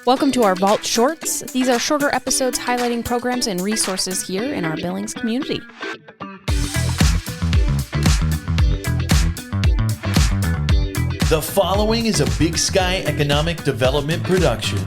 Welcome to our Vault Shorts. These are shorter episodes highlighting programs and resources here in our Billings community. The following is a Big Sky Economic Development production.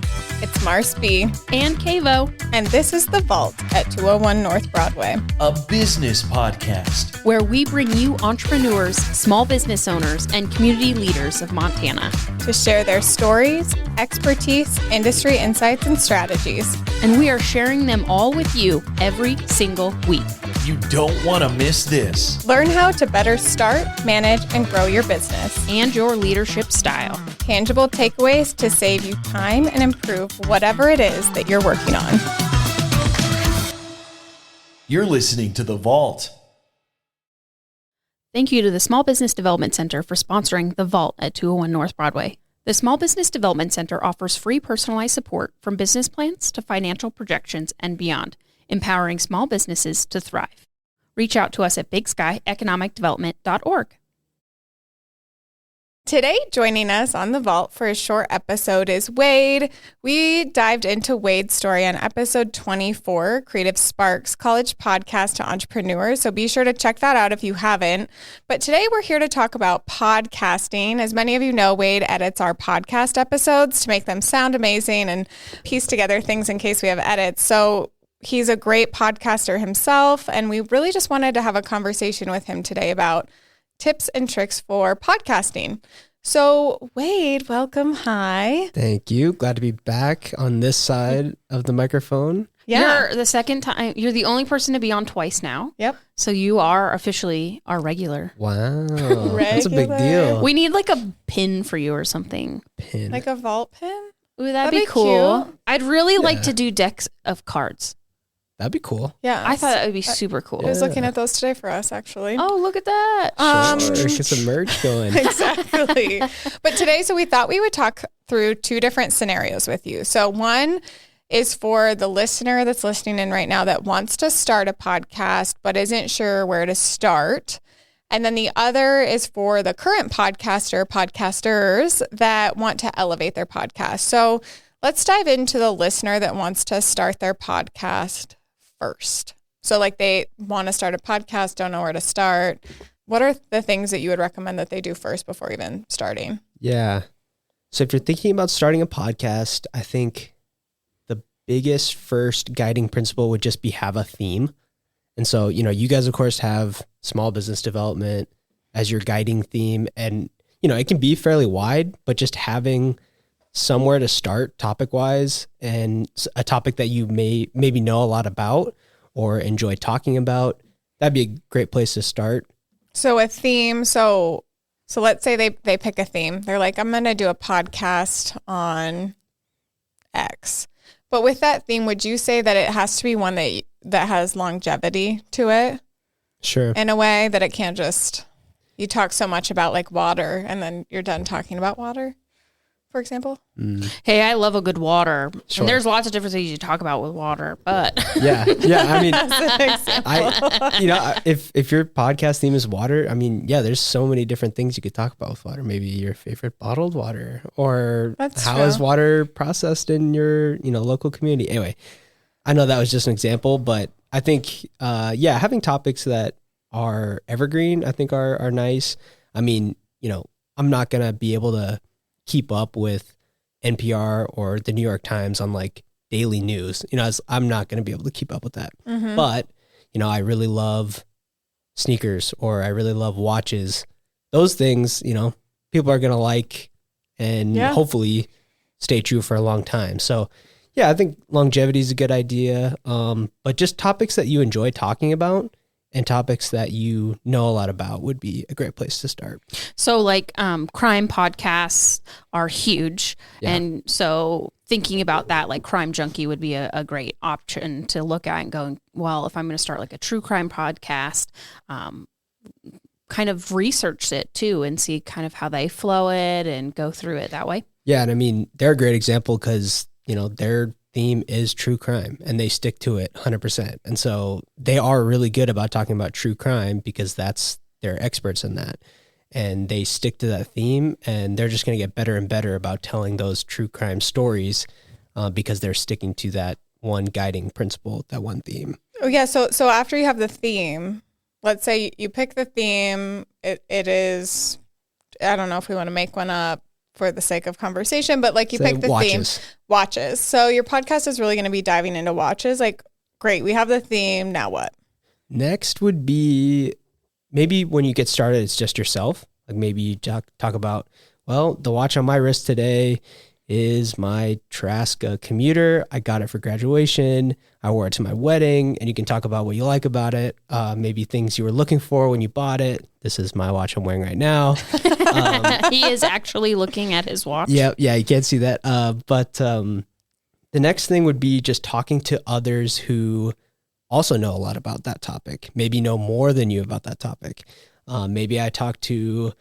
It's Marce B. And KaVo. And this is The Vault at 201 North Broadway. A business podcast. Where we bring you entrepreneurs, small business owners, and community leaders of Montana. To share their stories, expertise, industry insights, and strategies. And we are sharing them all with you every single week. You don't want to miss this. Learn how to better start, manage, and grow your business. And your leadership style. Tangible takeaways to save you time and improve whatever it is that you're working on. You're listening to The Vault. Thank you to the Small Business Development Center for sponsoring The Vault at 201 North Broadway. The Small Business Development Center offers free personalized support from business plans to financial projections and beyond, empowering small businesses to thrive. Reach out to us at bigsky.economicdevelopment.org. Today, joining us on The Vault for a short episode is Wade. We dived into Wade's story on episode 24, Creative Sparks, College Podcast to Entrepreneurs. So be sure to check that out if you haven't. But today we're here to talk about podcasting. As many of you know, Wade edits our podcast episodes to make them sound amazing and piece together things in case we have edits. So he's a great podcaster himself, and we really just wanted to have a conversation with him today about tips and tricks for podcasting. So, Wade, welcome. Hi. Thank you. Glad to be back on this side of the microphone. Yeah. You're the second time. You're the only person to be on twice now. Yep. So you are officially our regular. Wow. That's a big deal. We need like a pin for you or something. Pin. Like a vault pin? Ooh, that'd be cool. Cute. I'd really like to do decks of cards. That'd be cool. Yeah. I thought that would be super cool. I was looking at those today for us, actually. Oh, look at that. Sure. Get some merch going. Exactly. But today, so we thought we would talk through two different scenarios with you. So one is for the listener that's listening in right now that wants to start a podcast but isn't sure where to start. And then the other is for the current podcasters that want to elevate their podcast. So let's dive into the listener that wants to start their podcast first. So like they want to start a podcast, don't know where to start. What are the things that you would recommend that they do first before even starting? Yeah. So if you're thinking about starting a podcast, I think the biggest first guiding principle would just be have a theme. And so, you guys, of course, have small business development as your guiding theme. And, it can be fairly wide, but just having somewhere to start topic-wise and a topic that you maybe know a lot about or enjoy talking about, that'd be a great place to start. So a theme, so let's say they pick a theme. They're like, I'm going to do a podcast on X. But with that theme, would you say that it has to be one that has longevity to it? Sure. In a way that it can't just, you talk so much about like water and then you're done talking about water, for example? Hey, I love a good water. Sure. And there's lots of different things you talk about with water, but yeah. I mean, That's an example. If your podcast theme is water, I mean, yeah, there's so many different things you could talk about with water. Maybe your favorite bottled water, or how is water processed in your, local community. Anyway, I know that was just an example, but I think, having topics that are evergreen, I think are nice. I mean, I'm not going to be able to keep up with NPR or the New York Times on like daily news. I'm not going to be able to keep up with that. Mm-hmm. But, I really love sneakers or I really love watches. Those things, people are going to like and hopefully stay true for a long time. So, yeah, I think longevity is a good idea. But just topics that you enjoy talking about and topics that you know a lot about would be a great place to start. So like crime podcasts are huge. Yeah. And so thinking about that, like Crime Junkie would be a great option to look at and going, well, if I'm going to start like a true crime podcast, kind of research it too and see kind of how they flow it and go through it that way. Yeah. And I mean, they're a great example because, their theme is true crime and they stick to it 100%. And so they are really good about talking about true crime because they're experts in that. And they stick to that theme and they're just going to get better and better about telling those true crime stories because they're sticking to that one guiding principle, that one theme. Oh yeah. So after you have the theme, let's say you pick the theme, it is, I don't know if we want to make one up for the sake of conversation, but like you pick the theme, watches. So your podcast is really going to be diving into watches. Like, great, we have the theme. Now what? Next would be maybe when you get started, it's just yourself. Like maybe you talk about, well, the watch on my wrist today is my Traska commuter. I got it for graduation. I wore it to my wedding, and you can talk about what you like about it. Maybe things you were looking for when you bought it. This is my watch I'm wearing right now. He is actually looking at his watch. Yeah, you can't see that. But the next thing would be just talking to others who also know a lot about that topic, maybe know more than you about that topic. Maybe I talked to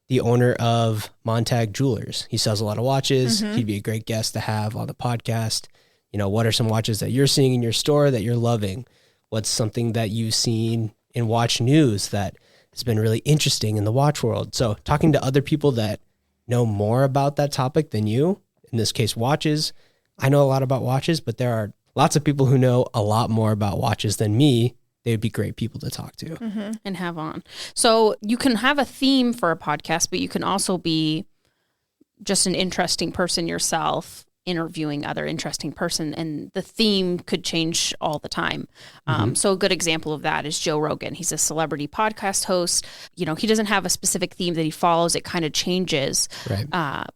the owner of Montag Jewelers. He sells a lot of watches. He'd be a great guest to have on the podcast. You know, what are some watches that you're seeing in your store that you're loving? What's something that you've seen in watch news that has been really interesting in the watch world? So talking to other people that know more about that topic than you, in this case, watches. I know a lot about watches, but there are lots of people who know a lot more about watches than me. They would be great people to talk to. And have on. So you can have a theme for a podcast, but you can also be just an interesting person yourself, interviewing other interesting person, and the theme could change all the time. So a good example of that is Joe Rogan. He's a celebrity podcast host. You know, he doesn't have a specific theme that he follows. It kind of changes. Right.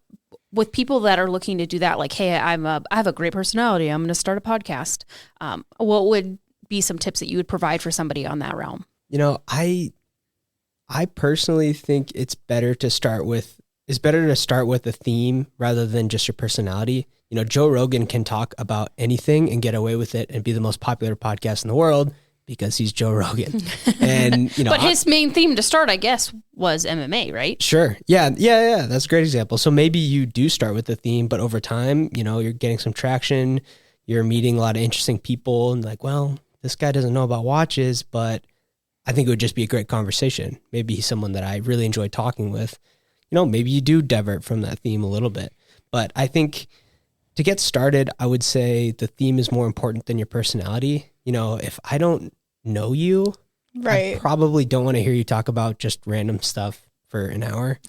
With people that are looking to do that, like, hey, I have a great personality, I'm going to start a podcast. What would be some tips that you would provide for somebody on that realm? You know, I personally think it's better to start with a theme rather than just your personality. You know, Joe Rogan can talk about anything and get away with it and be the most popular podcast in the world because he's Joe Rogan. And, you know, but his main theme to start, I guess, was MMA, right? Sure. Yeah. That's a great example. So maybe you do start with the theme, but over time, you know, you're getting some traction, you're meeting a lot of interesting people, and like, well, this guy doesn't know about watches, but I think it would just be a great conversation. Maybe he's someone that I really enjoy talking with. You know, maybe you do divert from that theme a little bit. But I think to get started, I would say the theme is more important than your personality. You know, if I don't know you, right, I probably don't want to hear you talk about just random stuff for an hour.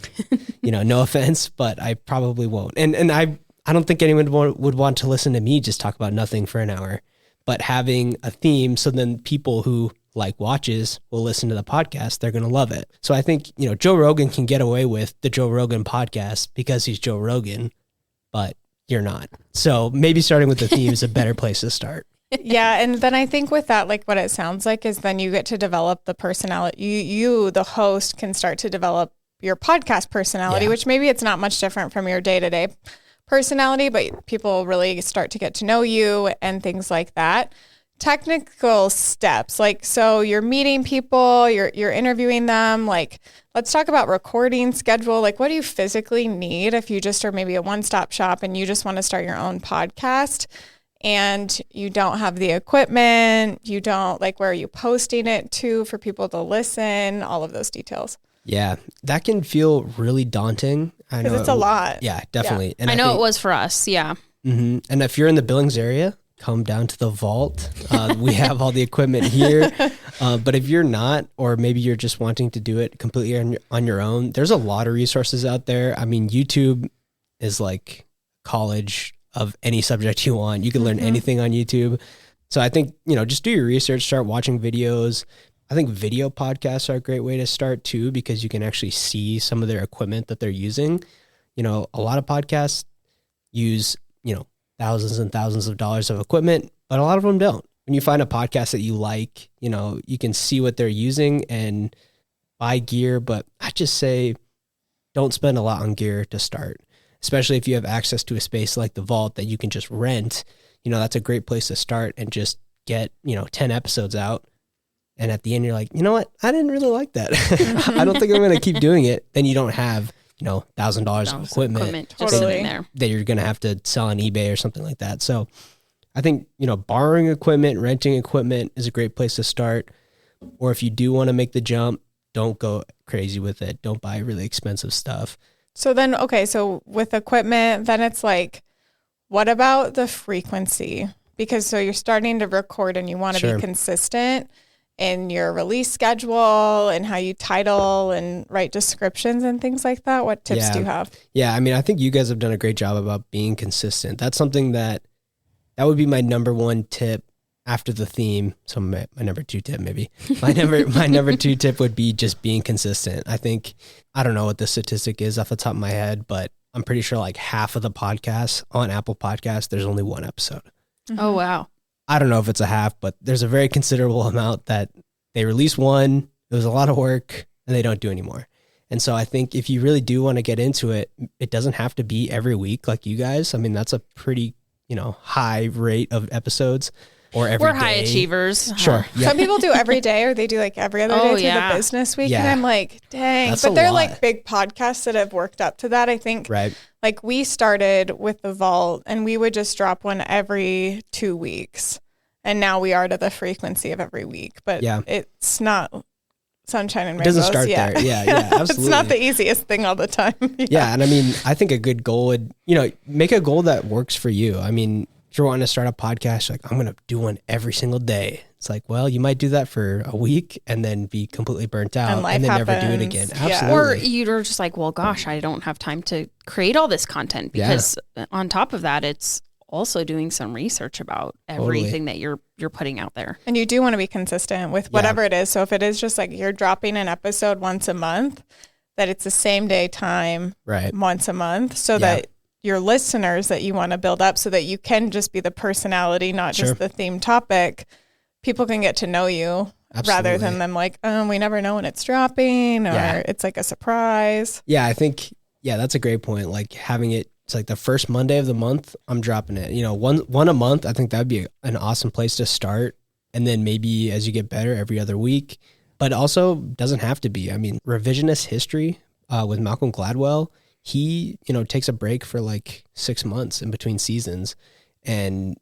You know, no offense, but I probably won't. And I don't think anyone would want to listen to me just talk about nothing for an hour. But having a theme, so then people who like watches will listen to the podcast, they're going to love it. So I think, you know, Joe Rogan can get away with the Joe Rogan podcast because he's Joe Rogan, but you're not. So maybe starting with the theme is a better place to start. Yeah. And then I think with that, like what it sounds like is then you get to develop the personality. You, the host, can start to develop your podcast personality, which maybe it's not much different from your day-to-day personality, but people really start to get to know you and things like that. Technical steps, like, so you're meeting people, you're interviewing them, like, let's talk about recording schedule. Like, what do you physically need if you just are maybe a one-stop shop and you just want to start your own podcast and you don't have the equipment, you don't, like, where are you posting it to for people to listen, all of those details. Yeah, that can feel really daunting. I know it's a lot. Yeah, definitely. Yeah. And I know it was for us. Yeah. Mm-hmm. And if you're in the Billings area, come down to the vault. We have all the equipment here. But if you're not, or maybe you're just wanting to do it completely on your own, there's a lot of resources out there. I mean, YouTube is like college of any subject you want. You can learn anything on YouTube. So I think, you know, just do your research, start watching videos. I think video podcasts are a great way to start too, because you can actually see some of their equipment that they're using. You know, a lot of podcasts use, you know, thousands and thousands of dollars of equipment, but a lot of them don't. When you find a podcast that you like, you know, you can see what they're using and buy gear, but I just say don't spend a lot on gear to start, especially if you have access to a space like the vault that you can just rent. You know, that's a great place to start and just get, you know, 10 episodes out. And at the end, you're like, you know what? I didn't really like that. I don't think I'm going to keep doing it. Then you don't have, you know, $1,000 of equipment totally that you're going to have to sell on eBay or something like that. So I think, you know, borrowing equipment, renting equipment is a great place to start. Or if you do want to make the jump, don't go crazy with it. Don't buy really expensive stuff. So then, okay, so with equipment, then it's like, What about the frequency? Because so you're starting to record and you want to be consistent in your release schedule and how you title and write descriptions and things like that. What tips do you have? Yeah, I mean, I think you guys have done a great job about being consistent. That's something that would be my number one tip after the theme. So my number two tip, maybe. My number two tip would be just being consistent. I think, I don't know what the statistic is off the top of my head, but I'm pretty sure like half of the podcasts on Apple Podcasts, there's only one episode. Mm-hmm. Oh, wow. I don't know if it's a half, but there's a very considerable amount that they release one, it was a lot of work, and they don't do anymore. And so I think if you really do want to get into it, it doesn't have to be every week like you guys. I mean, that's a pretty, high rate of episodes. Or every We're day. high achievers. Sure. Yeah. Some people do every day, or they do like every other day through the business week. And I'm like, dang. That's but they're like big podcasts that have worked up to that. I think like we started with the Vault and we would just drop one every 2 weeks. And now we are to the frequency of every week. But it's not sunshine and rainbows. It doesn't start there. Yeah, absolutely. It's not the easiest thing all the time. Yeah. And I mean, I think a good goal would, make a goal that works for you. I mean, if you're wanting to start a podcast, like, I'm going to do one every single day. It's like, well, you might do that for a week and then be completely burnt out and then never do it again. Absolutely. Or you're just like, well, gosh, I don't have time to create all this content because on top of that, it's also doing some research about everything that you're putting out there. And you do want to be consistent with whatever it is. So if it is just like you're dropping an episode once a month, that it's the same day time once a month so that your listeners that you want to build up so that you can just be the personality, not just the theme topic. People can get to know you rather than them like, we never know when it's dropping or it's like a surprise. Yeah, I think, that's a great point. Like having it's like the first Monday of the month, I'm dropping it. One a month, I think that'd be an awesome place to start. And then maybe as you get better every other week, but also doesn't have to be. I mean, revisionist history with Malcolm Gladwell, he, takes a break for like 6 months in between seasons. And,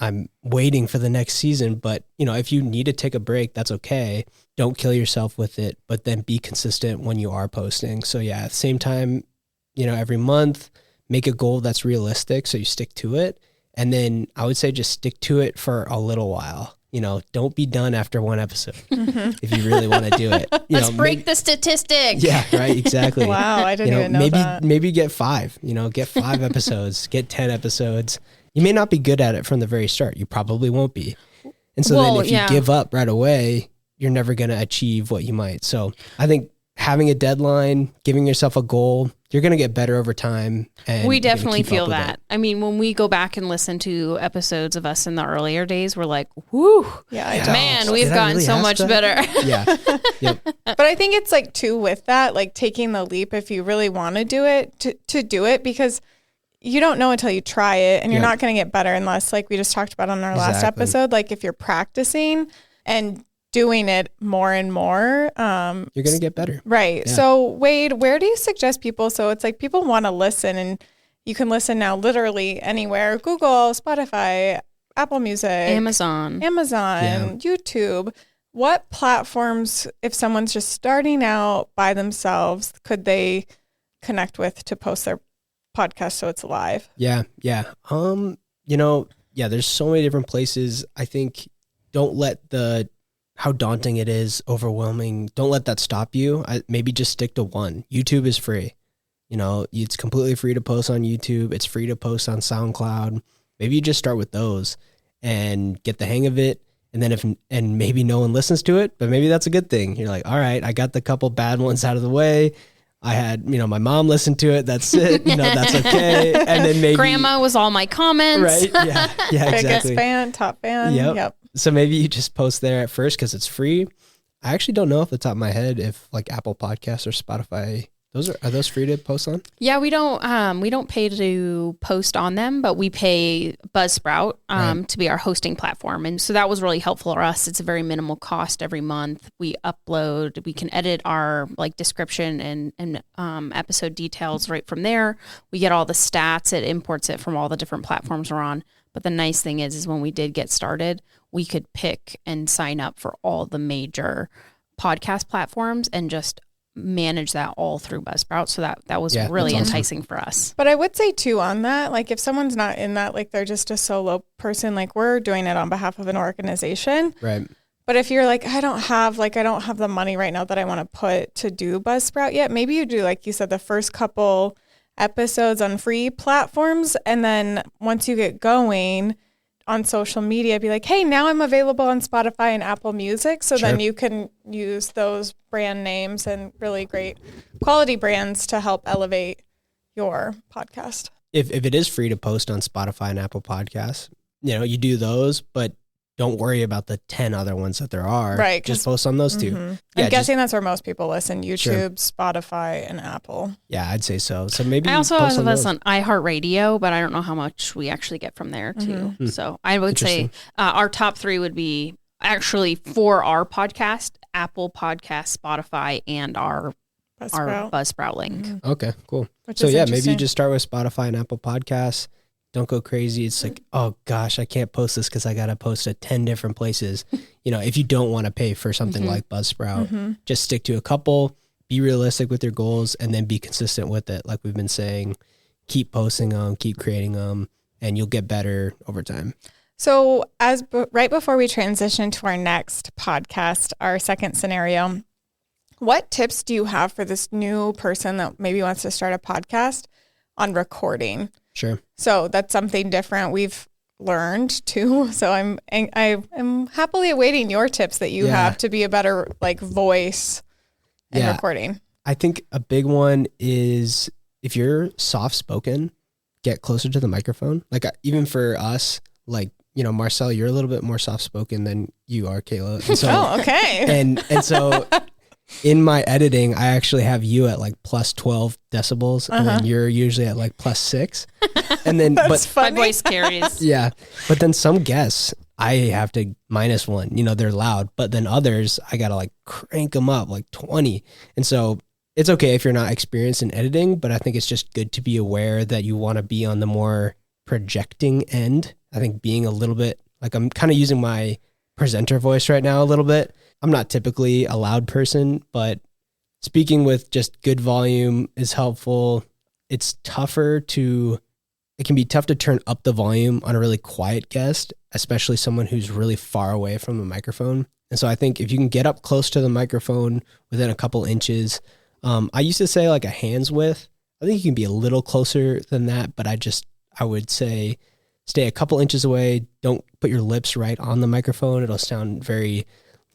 I'm waiting for the next season. But, if you need to take a break, that's okay. Don't kill yourself with it, but then be consistent when you are posting. So at the same time, every month, make a goal that's realistic so you stick to it. And then I would say just stick to it for a little while. Don't be done after one episode if you really want to do it. Let's break the statistic. Yeah, right. Exactly. Wow. I didn't even know that. Maybe get 5, get 5 episodes, get 10 episodes. You may not be good at it from the very start. You probably won't be. And so then if you give up right away, you're never going to achieve what you might. So I think having a deadline, giving yourself a goal, you're going to get better over time. And we definitely feel that. I mean, when we go back and listen to episodes of us in the earlier days, we're like, whoo, man, we've gotten so much better. Yep. But I think it's like too with that, like taking the leap if you really want to do it, to do it, because you don't know until you try it, and you're not going to get better unless, like we just talked about on our last episode, like if you're practicing and doing it more and more, you're going to get better. Right. Yeah. So Wade, where do you suggest people? So it's like people want to listen, and you can listen now literally anywhere: Google, Spotify, Apple Music, Amazon, YouTube. What platforms, if someone's just starting out by themselves, could they connect with to post their podcast so it's live? Yeah. There's so many different places. I think don't let how daunting it is, overwhelming, don't let that stop you. Maybe just stick to one. YouTube is free. It's completely free to post on YouTube. It's free to post on SoundCloud. Maybe you just start with those and get the hang of it. And then and maybe no one listens to it, but maybe that's a good thing. You're like, all right, I got the couple bad ones out of the way. I had, my mom listened to it. That's it. That's okay. And then maybe grandma was all my comments. Right. Yeah. Exactly. Biggest fan, top fan. Yep. So maybe you just post there at first because it's free. I actually don't know off the top of my head if like Apple Podcasts or Spotify, are those free to post on? Yeah, we don't pay to post on them, but we pay Buzzsprout to be our hosting platform. And so that was really helpful for us. It's a very minimal cost every month. We can edit our like description and episode details right from there. We get all the stats. It imports it from all the different platforms we're on. But the nice thing is when we did get started, we could pick and sign up for all the major podcast platforms and just manage that all through Buzzsprout. So that was really enticing for us. But I would say too on that, like if someone's not in that, like they're just a solo person, like we're doing it on behalf of an organization. Right. But if you're like, I don't have the money right now that I want to put to do Buzzsprout yet, maybe you do, like you said, the first couple episodes on free platforms. And then once you get going on social media, be like, hey, now I'm available on Spotify and Apple Music. So then you can use those brand names and really great quality brands to help elevate your podcast. If it is free to post on Spotify and Apple Podcasts, you do those, but don't worry about the 10 other ones that there are. Right. Just post on those two. I'm guessing that's where most people listen, YouTube, Spotify, and Apple. Yeah, I'd say so. So maybe I also have us on iHeartRadio, but I don't know how much we actually get from there too. So I would say our top 3 would be actually for our podcast, Apple Podcast, Spotify, and our Buzzsprout link. Okay, cool. So maybe you just start with Spotify and Apple Podcasts. Don't go crazy. It's like, oh gosh, I can't post this because I got to post at 10 different places. If you don't want to pay for something like Buzzsprout, just stick to a couple, be realistic with your goals, and then be consistent with it. Like we've been saying, keep posting them, keep creating them, and you'll get better over time. So right before we transition to our next podcast, our second scenario, what tips do you have for this new person that maybe wants to start a podcast on recording? Sure. So that's something different we've learned too. So I'm happily awaiting your tips that you have to be a better voice in recording. I think a big one is if you're soft spoken, get closer to the microphone. Like even for us, Marcel, you're a little bit more soft spoken than you are, Kayla. And so, okay. And so in my editing, I actually have you at plus 12 decibels, and then you're usually at plus 6. And then, my voice carries. Yeah. But then some guests, I have to -1, they're loud, but then others, I got to crank them up 20. And so it's okay if you're not experienced in editing, but I think it's just good to be aware that you want to be on the more projecting end. I think being a little bit I'm kind of using my presenter voice right now a little bit. I'm not typically a loud person, but speaking with just good volume is helpful. It can be tough to turn up the volume on a really quiet guest, especially someone who's really far away from the microphone. And so I think if you can get up close to the microphone within a couple inches, I used to say a hand's width. I think you can be a little closer than that, but I would say stay a couple inches away. Don't put your lips right on the microphone. It'll sound very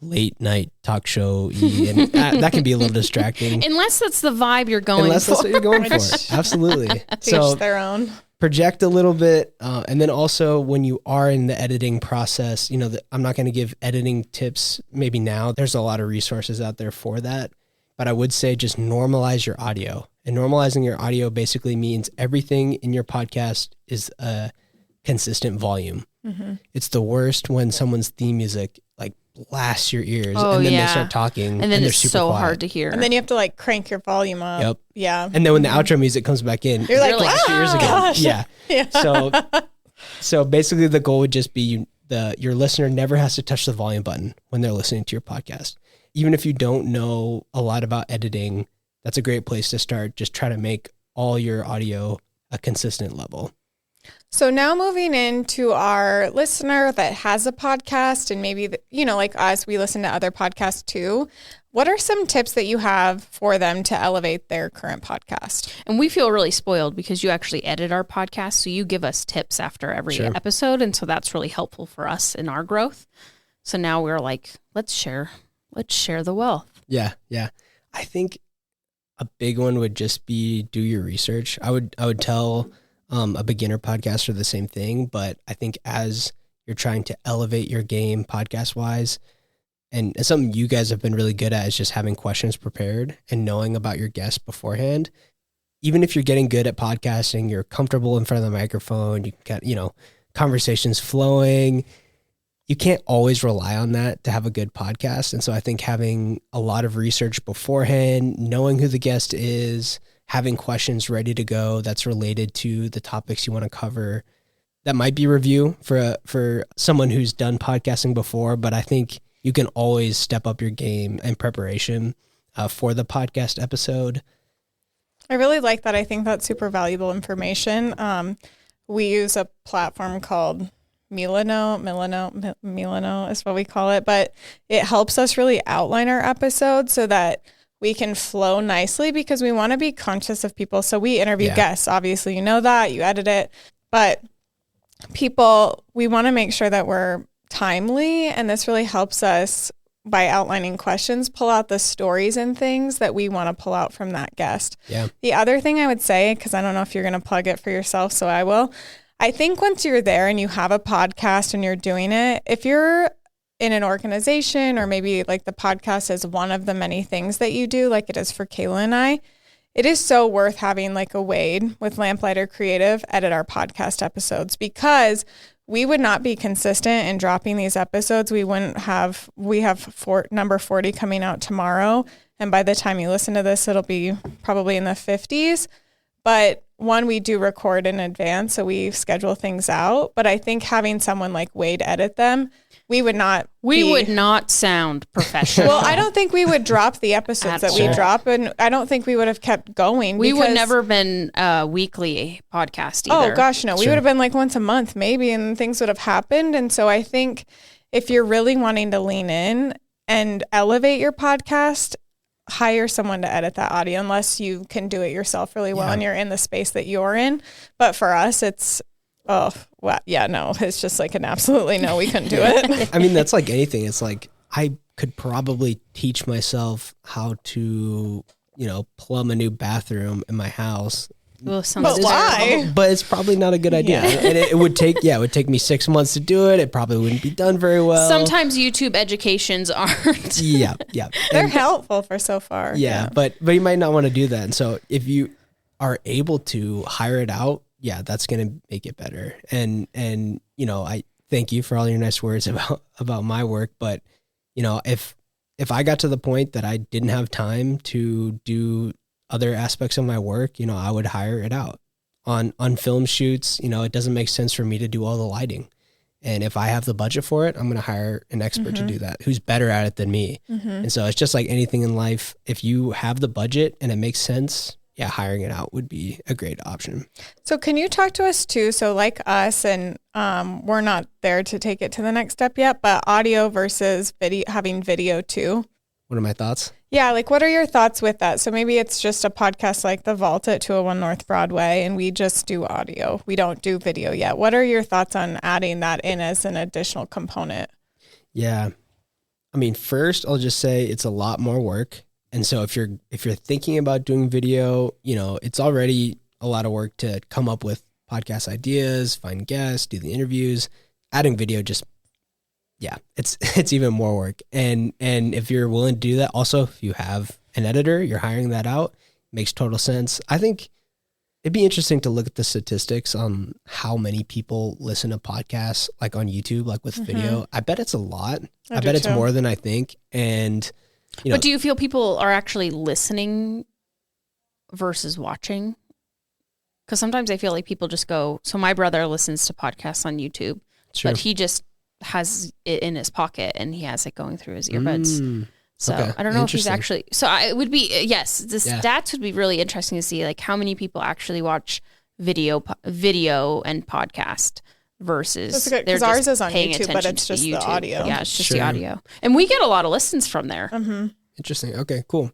late night talk show-y, and that can be a little distracting. Unless that's the vibe you're going for. Unless that's what you're going for. Absolutely. Teach their own. Project a little bit. And then also when you are in the editing process, I'm not going to give editing tips maybe now. There's a lot of resources out there for that. But I would say just normalize your audio. And normalizing your audio basically means everything in your podcast is a consistent volume. It's the worst when someone's theme music blasts your ears and then they start talking and then they're it's super so quiet. hard to hear. And then you have to crank your volume up. Yep. Yeah. And then when the outro music comes back in, you're like, blast your ears again. Gosh. Yeah. So basically the goal would just be your listener never has to touch the volume button when they're listening to your podcast. Even if you don't know a lot about editing, that's a great place to start. Just try to make all your audio a consistent level. So now moving into our listener that has a podcast and maybe, like us, we listen to other podcasts too. What are some tips that you have for them to elevate their current podcast? And we feel really spoiled because you actually edit our podcast. So you give us tips after every episode. And so that's really helpful for us in our growth. So now we're like, let's share the wealth. Yeah. I think a big one would just be do your research. I would tell a beginner podcaster the same thing, but I think as you're trying to elevate your game podcast wise, and something you guys have been really good at is just having questions prepared and knowing about your guests beforehand. Even if you're getting good at podcasting, you're comfortable in front of the microphone, you can conversations flowing. You can't always rely on that to have a good podcast. And so I think having a lot of research beforehand, knowing who the guest is, having questions ready to go that's related to the topics you want to cover. That might be review for someone who's done podcasting before, but I think you can always step up your game and preparation. for the podcast episode. I really like that. I think that's super valuable information. We use a platform called Milano is what we call it, but it helps us really outline our episodes so that we can flow nicely, because we want to be conscious of people. So we interview guests, obviously, you know that, you edit it, but people, we want to make sure that we're timely, and this really helps us by outlining questions, pull out the stories and things that we want to pull out from that guest. Yeah. The other thing I would say, because I don't know if you're going to plug it for yourself, so I will. I think once you're there and you have a podcast and you're doing it, if you're in an organization, or maybe like the podcast is one of the many things that you do, like it is for Kayla and I, it is so worth having like a Wade with Lamplighter Creative edit our podcast episodes, because we would not be consistent in dropping these episodes. We have number 40 coming out tomorrow. And by the time you listen to this, it'll be probably in the 50s. But one, we do record in advance, so we schedule things out. But I think having someone like Wade edit them, we would not sound professional. Well, I don't think we would drop the episodes that we drop, and I don't think we would have kept going. We would never been a weekly podcast either. Oh gosh, no. We would have been like once a month maybe, and things would have happened. And so I think if you're really wanting to lean in and elevate your podcast, hire someone to edit that audio, unless you can do it yourself really well and you're in the space that you're in. But for us, it's it's just like an absolutely no, we couldn't do it. I mean, that's like anything. It's like, I could probably teach myself how to, plumb a new bathroom in my house. But why? But it's probably not a good idea. Yeah. And it would take me 6 months to do it. It probably wouldn't be done very well. Sometimes YouTube educations aren't. Yeah. They're helpful for so far. Yeah, but you might not want to do that. And so if you are able to hire it out, that's going to make it better. And I thank you for all your nice words about my work. But, if I got to the point that I didn't have time to do other aspects of my work, I would hire it out. On film shoots, it doesn't make sense for me to do all the lighting. And if I have the budget for it, I'm going to hire an expert to do that, who's better at it than me. And so it's just like anything in life. If you have the budget and it makes sense, hiring it out would be a great option. So can you talk to us too? So like us, and we're not there to take it to the next step yet, but audio versus video, having video too. What are my thoughts? Yeah, like what are your thoughts with that? So maybe it's just a podcast like The Vault at 201 North Broadway, and we just do audio. We don't do video yet. What are your thoughts on adding that in as an additional component? Yeah. I mean, first, I'll just say it's a lot more work. And so if you're thinking about doing video, it's already a lot of work to come up with podcast ideas, find guests, do the interviews. Adding video it's even more work. And if you're willing to do that, also if you have an editor, you're hiring that out, makes total sense. I think it'd be interesting to look at the statistics on how many people listen to podcasts like on YouTube, like with video. I bet it's a lot. I bet it's more than I think. And but do you feel people are actually listening versus watching? Because sometimes I feel like people just go, so my brother listens to podcasts on YouTube, but he just has it in his pocket and he has it going through his earbuds. So I don't know if he's actually, it would be, the stats would be really interesting to see, like how many people actually watch video and podcast versus because ours is on YouTube, but it's just the audio. Yeah, it's just the audio. And we get a lot of listens from there. Interesting. Okay, cool.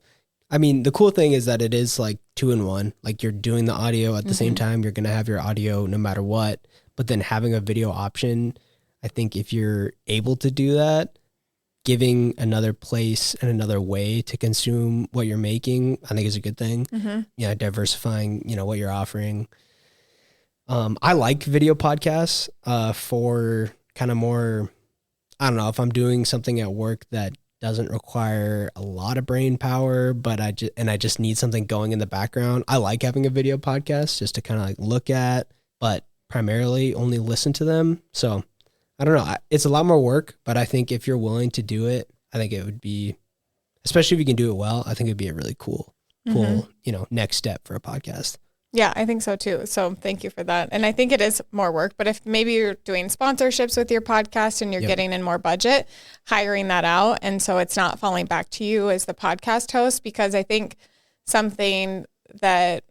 I mean, the cool thing is that it is like 2-in-1. Like you're doing the audio at the same time. You're going to have your audio no matter what. But then having a video option, I think if you're able to do that, giving another place and another way to consume what you're making, I think is a good thing. Diversifying, what you're offering. I like video podcasts for kind of more, I don't know, if I'm doing something at work that doesn't require a lot of brain power, but I just need something going in the background. I like having a video podcast just to kind of like look at, but primarily only listen to them. So I don't know. It's a lot more work, but I think if you're willing to do it, I think it would be, especially if you can do it well, I think it'd be a really cool, next step for a podcast. Yeah, I think so too. So thank you for that. And I think it is more work, but if maybe you're doing sponsorships with your podcast and you're getting in more budget, hiring that out. And so it's not falling back to you as the podcast host, because I think something that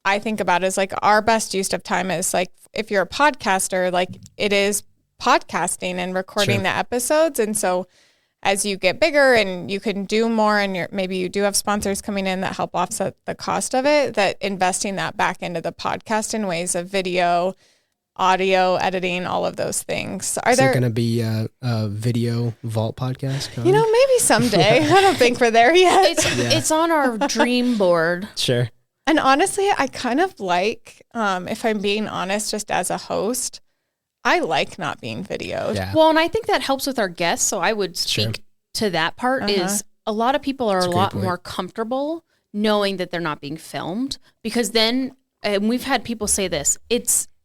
I think about is like our best use of time is like, if you're a podcaster, like it is podcasting and recording the episodes. And so as you get bigger and you can do more and maybe you do have sponsors coming in that help offset the cost of it, that investing that back into the podcast in ways of video, audio, editing, all of those things. Is there going to be a video vault podcast? Connie? Maybe someday. I don't think we're there yet. It's on our dream board. Sure. And honestly, I kind of like, if I'm being honest, just as a host, I like not being videoed. Yeah. Well, and I think that helps with our guests. So I would speak to that part is a lot of people are a lot more comfortable knowing that they're not being filmed, because then, and we've had people say this,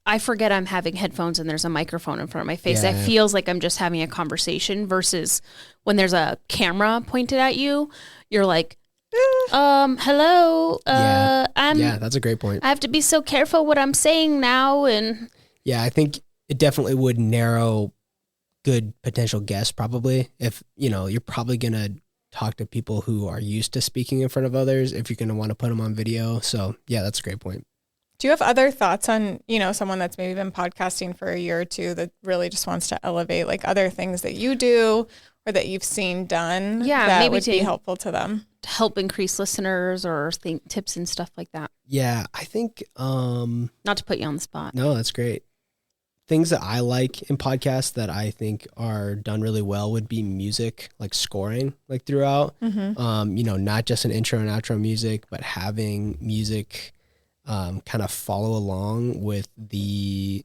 I forget I'm having headphones and there's a microphone in front of my face. It feels like I'm just having a conversation versus when there's a camera pointed at you, you're like, hello. That's a great point. I have to be so careful what I'm saying now. And I think it definitely would narrow good potential guests probably. If, you're probably going to talk to people who are used to speaking in front of others if you're going to want to put them on video. So that's a great point. Do you have other thoughts on, someone that's maybe been podcasting for a year or two that really just wants to elevate, like other things that you do or that you've seen done that maybe would be helpful to them? To help increase listeners or tips and stuff like that. Yeah, I think... not to put you on the spot. No, that's great. Things that I like in podcasts that I think are done really well would be music, like scoring, like throughout. Mm-hmm. Not just an intro and outro music, but having music kind of follow along with if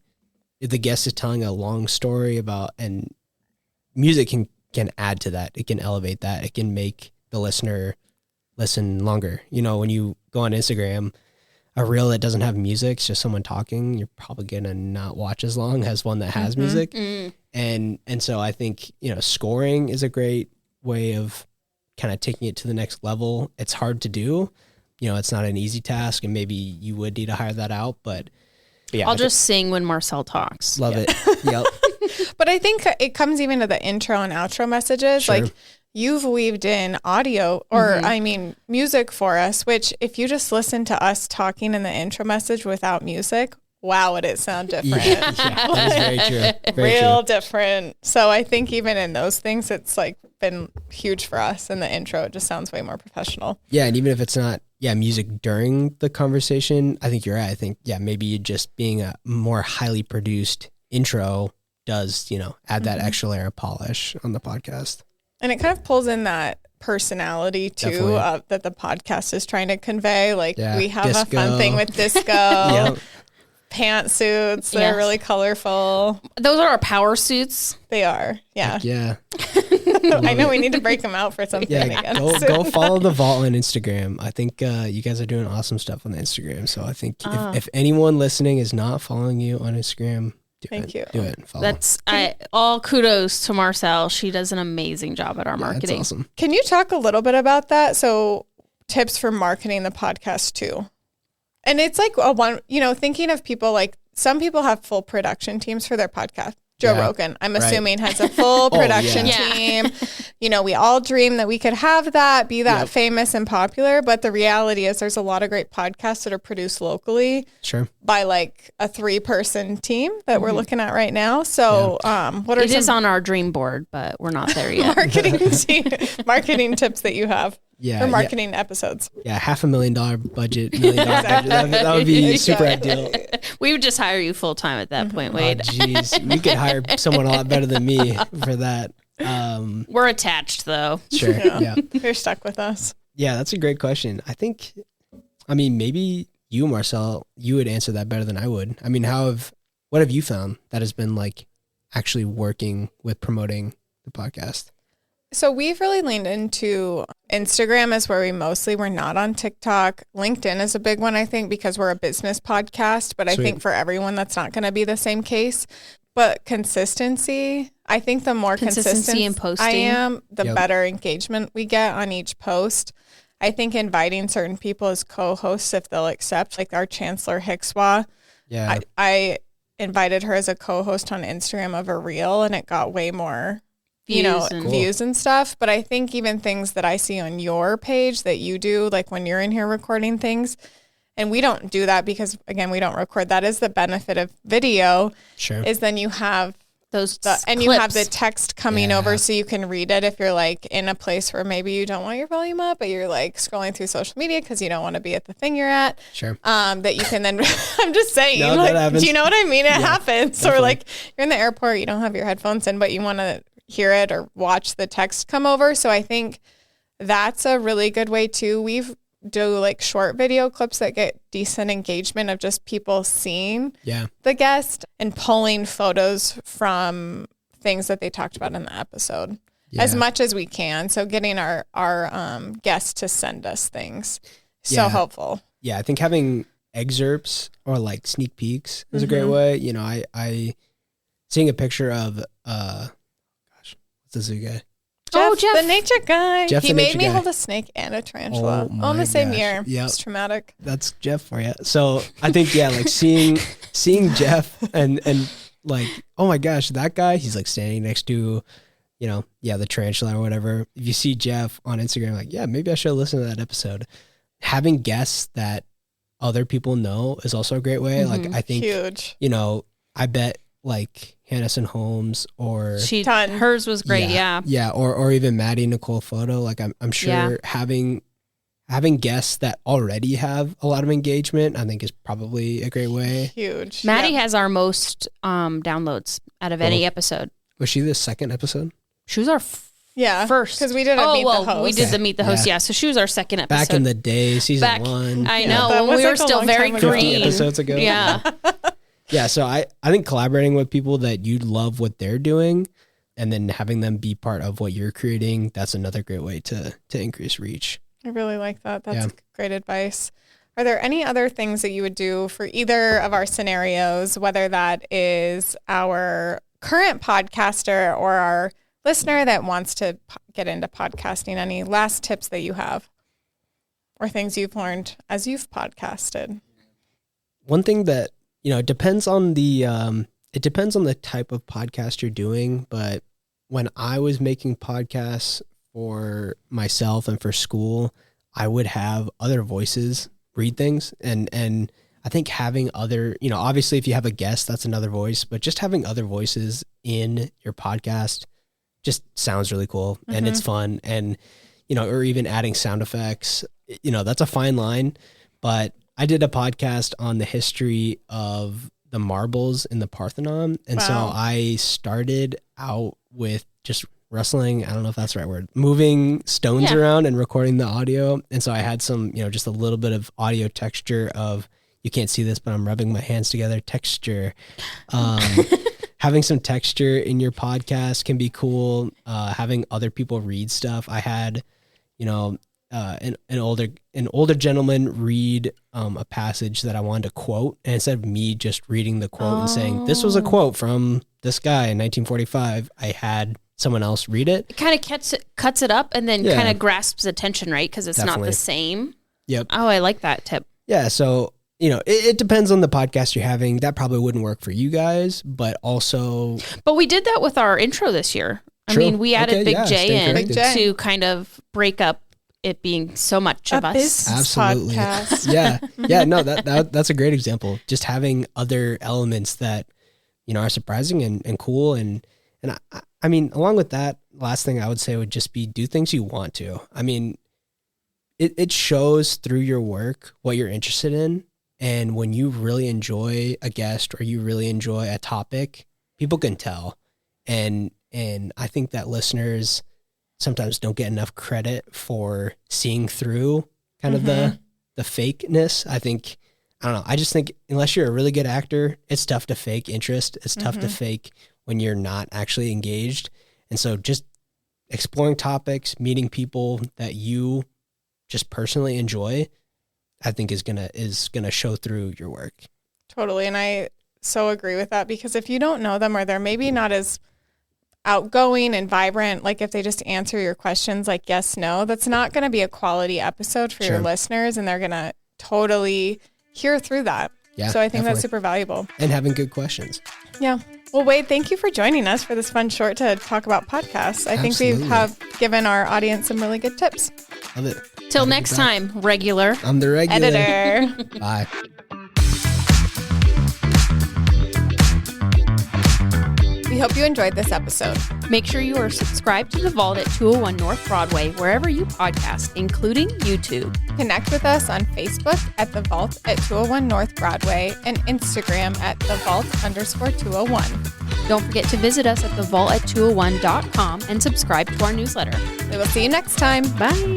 the guest is telling a long story about, and music can add to that. It can elevate that. It can make the listener listen longer. When you go on Instagram, a reel that doesn't have music, it's just someone talking, you're probably going to not watch as long as one that has music. Mm. And so I think, scoring is a great way of kind of taking it to the next level. It's hard to do. It's not an easy task, and maybe you would need to hire that out, but yeah. I'll just sing when Marcel talks. Love it. Yep. But I think it comes even to the intro and outro messages. Sure. Like you've weaved in audio or music for us, which if you just listen to us talking in the intro message without music, wow, would it sound different? Yeah, that is very true. Very Real true. different. So I think even in those things, it's like been huge for us. In the intro, it just sounds way more professional. Yeah, and even if it's not music during the conversation, I think you're right. I think maybe just being a more highly produced intro does, add that extra layer of polish on the podcast. And it kind of pulls in that personality too that the podcast is trying to convey. Like we have disco. A fun thing with disco. Pantsuits. They're really colorful. Those are our power suits. They are. Yeah. Heck yeah. I know we need to break them out for something again. Go follow the Vault on Instagram. I think you guys are doing awesome stuff on the Instagram. So I think if anyone listening is not following you on Instagram, Thank you. Do it and follow. That's all kudos to Marcel. She does an amazing job at our marketing. That's awesome. Can you talk a little bit about that? So tips for marketing the podcast too. And it's like thinking of people, like some people have full production teams for their podcast. Joe Rogan, I'm assuming, has a full production team. We all dream that we could have that, be that famous and popular. But the reality is there's a lot of great podcasts that are produced locally by like a 3-person team that we're looking at right now. So what are it is on our dream board, but we're not there yet. marketing tips that you have for marketing episodes? Yeah, $500,000 budget, $1 million budget. That would be super ideal. We would just hire you full time at that point, Wade. Oh, jeez. We could hire someone a lot better than me for that. We're attached, though. Sure. Yeah. You're stuck with us. Yeah, that's a great question. Maybe you, Marcel, you would answer that better than I would. What have you found that has been like actually working with promoting the podcast? So we've really leaned into Instagram as where we're not on TikTok. LinkedIn is a big one, I think, because we're a business podcast. But I think for everyone, that's not going to be the same case. But consistency, I think the more consistent in posting, I am, the better engagement we get on each post. I think inviting certain people as co-hosts, if they'll accept, like our Chancellor Hickswa. Yeah. I invited her as a co-host on Instagram of a reel, and it got way more views and stuff. But I think even things that I see on your page that you do, like when you're in here recording things, and we don't do that because, again, we don't record. That is the benefit of video. Sure. Is then you have clips. You have the text coming over so you can read it if you're like in a place where maybe you don't want your volume up, but you're like scrolling through social media because you don't want to be at the thing you're at. Sure. That you can then, I'm just saying, No, like, do you know what I mean? It happens. Definitely. Or like you're in the airport, you don't have your headphones in, but you want to hear it or watch the text come over. So I think that's a really good way too. We've do like short video clips that get decent engagement of just people seeing the guest and pulling photos from things that they talked about in the episode as much as we can. So getting our guests to send us things. So helpful. Yeah. I think having excerpts or like sneak peeks is a great way. You know, I seeing a picture of, what's the zoo guy? Jeff, the nature guy. Jeff, he made me hold a snake and a tarantula on the same year. Yep. It's traumatic. That's Jeff for you. So I think, like seeing Jeff and like, oh my gosh, that guy, he's like standing next to, the tarantula or whatever. If you see Jeff on Instagram, like, yeah, maybe I should listen to that episode. Having guests that other people know is also a great way. Like, I think, huge. I bet like Hannison Holmes or hers was great. Yeah. Or even Maddie Nicole Photo. Like I'm sure having guests that already have a lot of engagement, I think is probably a great way. Huge. Maddie has our most downloads out of any episode. Was she the second episode? She was our first. Because we did a Meet the Host. We did the Meet the Host, so she was our second episode. Back in the day, season 1. I know, when we were still very green. 50 episodes ago. Yeah. Yeah, so I think collaborating with people that you love what they're doing and then having them be part of what you're creating, that's another great way to increase reach. I really like that. That's great advice. Are there any other things that you would do for either of our scenarios, whether that is our current podcaster or our listener that wants to get into podcasting? Any last tips that you have or things you've learned as you've podcasted? One thing that it depends on the type of podcast you're doing, but when I was making podcasts for myself and for school, I would have other voices read things, and I think having other, obviously if you have a guest, that's another voice, but just having other voices in your podcast just sounds really cool and it's fun, and or even adding sound effects, that's a fine line, but I did a podcast on the history of the marbles in the Parthenon. And so I started out with just wrestling. I don't know if that's the right word, moving stones around and recording the audio. And so I had some, just a little bit of audio texture of, you can't see this, but I'm rubbing my hands together, texture. Having some texture in your podcast can be cool. Having other people read stuff. I had, an older gentleman read a passage that I wanted to quote, and instead of me just reading the quote and saying this was a quote from this guy in 1945, I had someone else read it. It kind of cuts it up and then kind of grasps attention, right? Because it's not the same. Yep. Oh, I like that tip. Yeah. So it depends on the podcast you're having. That probably wouldn't work for you guys, but also. But we did that with our intro this year. True. I mean, we added Big J in to kind of break up it being so much of us. Absolutely. Yeah. No, that's a great example. Just having other elements that, are surprising and cool. And I mean, along with that, last thing I would say would just be do things you want to. I mean, it shows through your work what you're interested in. And when you really enjoy a guest or you really enjoy a topic, people can tell. And I think that listeners sometimes don't get enough credit for seeing through kind of the fakeness. I don't know. I just think unless you're a really good actor, it's tough to fake interest. It's tough to fake when you're not actually engaged. And so just exploring topics, meeting people that you just personally enjoy, I think is gonna show through your work. Totally. And I so agree with that, because if you don't know them or they're maybe not as outgoing and vibrant, like if they just answer your questions like yes, no, that's not going to be a quality episode for your listeners, and they're going to totally hear through that. Yeah, so I think that's super valuable. And having good questions. Yeah. Well, Wade, thank you for joining us for this fun short to talk about podcasts. I think we have given our audience some really good tips. Love it. Till next time, regular. I'm the regular. Editor. Bye. We hope you enjoyed this episode. Make sure you are subscribed to The Vault at 201 North Broadway, wherever you podcast, including YouTube. Connect with us on Facebook at The Vault at 201 North Broadway and Instagram at TheVault_201. Don't forget to visit us at thevault@201.com and subscribe to our newsletter. We will see you next time. Bye.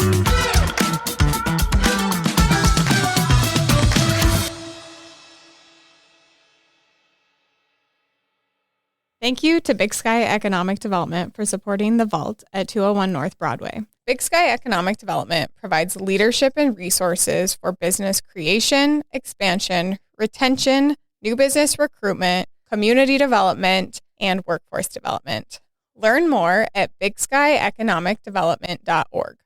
Thank you to Big Sky Economic Development for supporting The Vault at 201 North Broadway. Big Sky Economic Development provides leadership and resources for business creation, expansion, retention, new business recruitment, community development, and workforce development. Learn more at bigsky economicdevelopment.org.